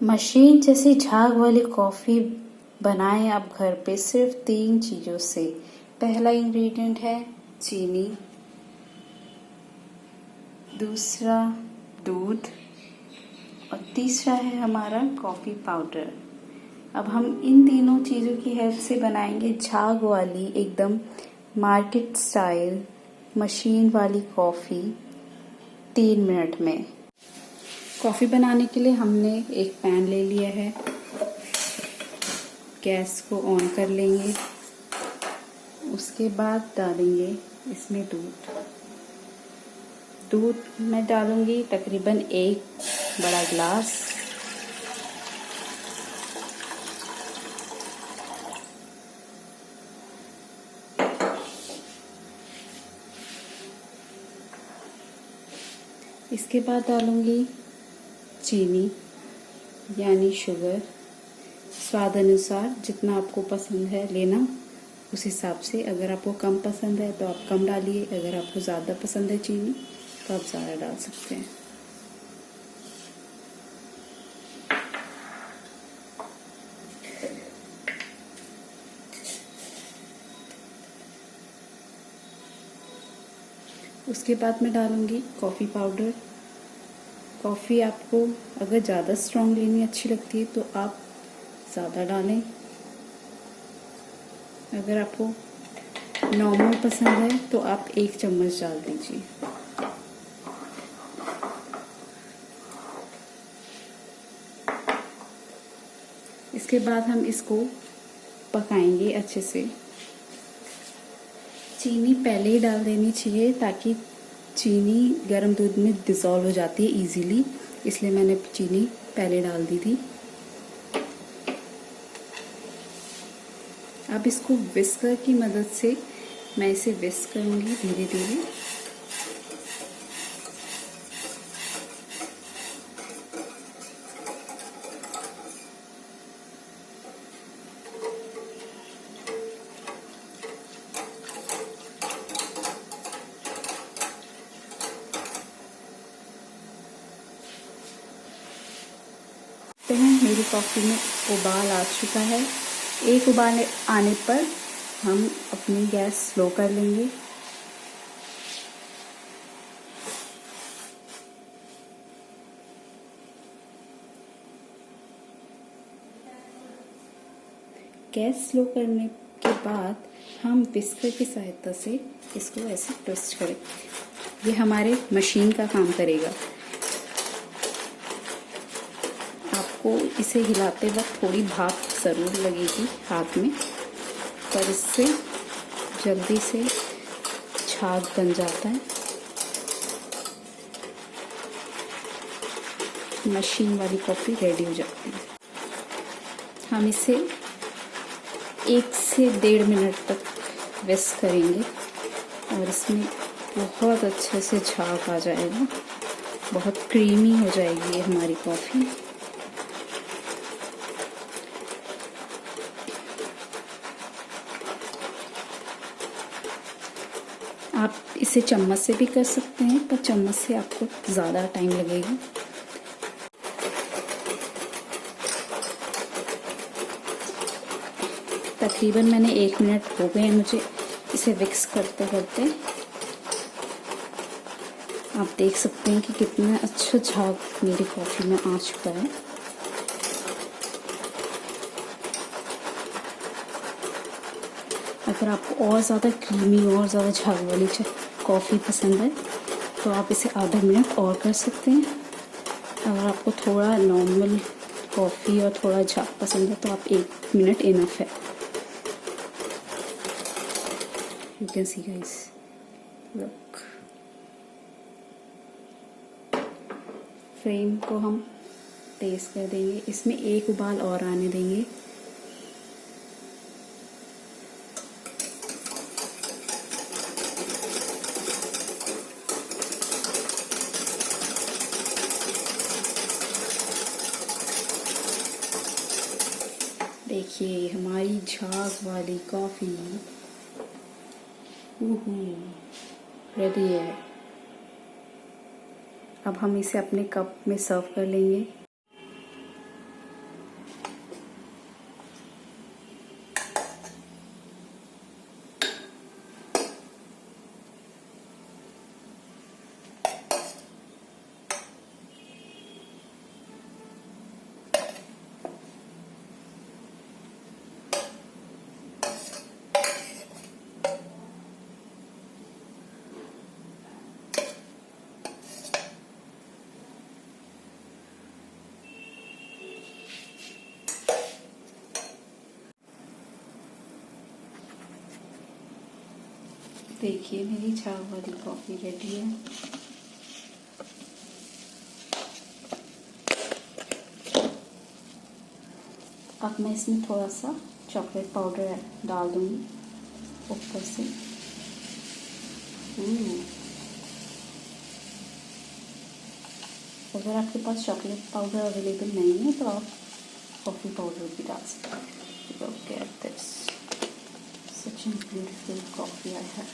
Machine जैसी झाग वाली कॉफ़ी बनाएं आप घर पे सिर्फ 3 चीज़ों से। पहला इंग्रेडिएंट है चीनी, दूसरा दूध और तीसरा है हमारा कॉफ़ी पाउडर। अब हम इन तीनों चीज़ों की हेल्प से बनाएंगे झाग वाली एकदम मार्केट स्टाइल मशीन वाली कॉफ़ी 3 मिनट में। कॉफ़ी बनाने के लिए हमने एक पैन ले लिया है, गैस को ऑन कर लेंगे। उसके बाद डालेंगे इसमें दूध मैं डालूंगी तकरीबन 1 बड़ा ग्लास। इसके बाद डालूंगी चीनी यानी शुगर, स्वाद अनुसार जितना आपको पसंद है लेना उस हिसाब से। अगर आपको कम पसंद है तो आप कम डालिए, अगर आपको ज़्यादा पसंद है चीनी तो आप ज़्यादा डाल सकते हैं। उसके बाद मैं डालूंगी कॉफ़ी पाउडर। कॉफ़ी आपको अगर ज़्यादा स्ट्रॉन्ग लेनी अच्छी लगती है तो आप ज़्यादा डालें, अगर आपको नॉर्मल पसंद है तो आप 1 चम्मच डाल दीजिए। इसके बाद हम इसको पकाएंगे अच्छे से। चीनी पहले ही डाल देनी चाहिए ताकि चीनी गर्म दूध में डिज़ोल्व हो जाती है इजीली, इसलिए मैंने चीनी पहले डाल दी थी। अब इसको विस्कर की मदद से मैं इसे विस्क करूँगी धीरे धीरे। मेरी कॉफ़ी में उबाल आ चुका है। 1 उबाल आने पर हम अपनी गैस स्लो कर लेंगे। गैस स्लो करने के बाद हम विस्कर की सहायता से इसको ऐसे ट्विस्ट करें। ये हमारे मशीन का काम करेगा। आपको इसे हिलाते वक्त थोड़ी भाप ज़रूर लगेगी हाथ में, पर इससे जल्दी से झाग बन जाता है। मशीन वाली कॉफ़ी रेडी हो जाती है। हम इसे 1 से 1.5 मिनट तक विस्क करेंगे और इसमें बहुत अच्छे से झाग आ जाएगा, बहुत क्रीमी हो जाएगी ये हमारी कॉफ़ी। आप इसे चम्मच से भी कर सकते हैं, पर चम्मच से आपको ज़्यादा टाइम लगेगा। तकरीबन मैंने 1 मिनट हो गए मुझे इसे विक्स करते करते। आप देख सकते हैं कि कितना अच्छा झाग मेरी कॉफ़ी में आ चुका है। अगर आपको और ज़्यादा क्रीमी और ज़्यादा झाग वाली कॉफ़ी पसंद है तो आप इसे आधा मिनट और कर सकते हैं। अगर आपको थोड़ा नॉर्मल कॉफ़ी और थोड़ा झाग पसंद है तो आप 1 मिनट इनफ है। You can see guys, look. Flame को हम तेज़ कर देंगे, इसमें 1 उबाल और आने देंगे। देखिए हमारी झाग वाली कॉफ़ी रेडी है। अब हम इसे अपने कप में सर्व कर लेंगे। देखिए मेरी झाग वाली कॉफ़ी रेडी है। अब मैं इसमें थोड़ा सा चॉकलेट पाउडर डाल दूँगी ऊपर से। अगर आपके पास चॉकलेट पाउडर अवेलेबल नहीं है तो आप कॉफ़ी पाउडर भी डाल सकते हैं। Look at this, such a beautiful coffee I have.